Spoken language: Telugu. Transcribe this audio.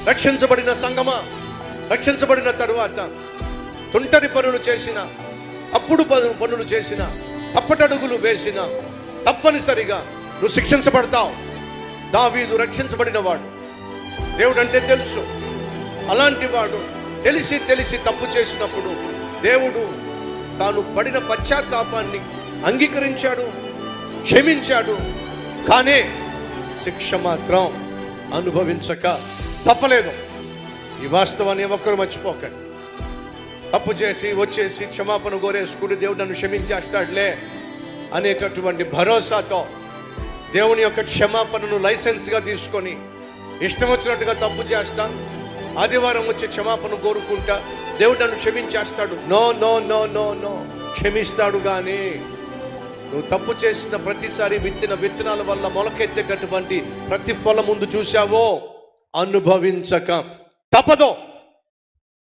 రక్షించబడిన సంగమా, రక్షించబడిన తరువాత తుంటరి పనులు చేసిన, తప్పుడు పనులు చేసిన, తప్పటడుగులు వేసిన తప్పనిసరిగా నువ్వు శిక్షించబడతావు. దావీదు రక్షించబడిన వాడు, దేవుడు అంటే తెలుసు. అలాంటి వాడు తెలిసి తెలిసి తప్పు చేసినప్పుడు దేవుడు తాను పడిన పశ్చాత్తాపాన్ని అంగీకరించాడు, క్షమించాడు. కానీ శిక్ష మాత్రం అనుభవించక తప్పలేదు. ఈ వాస్తవాన్ని ఒక్కరు మర్చిపోకండి. తప్పు చేసి వచ్చేసి క్షమాపణ కోరేసుకుని దేవుడు నన్ను క్షమించేస్తాడులే అనేటటువంటి భరోసాతో దేవుని యొక్క క్షమాపణను లైసెన్స్గా తీసుకొని ఇష్టం వచ్చినట్టుగా తప్పు చేస్తాను, ఆదివారం వచ్చి క్షమాపణ కోరుకుంటా, దేవుడు నన్ను క్షమించేస్తాడు. No no no no no, క్షమిస్తాడు. కానీ నువ్వు తప్పు చేసిన ప్రతిసారి విత్తిన విత్తనాల వల్ల మొలకెత్తేటటువంటి ప్రతిఫలం ముందు చూశావో అనుభవించక తప్పదు.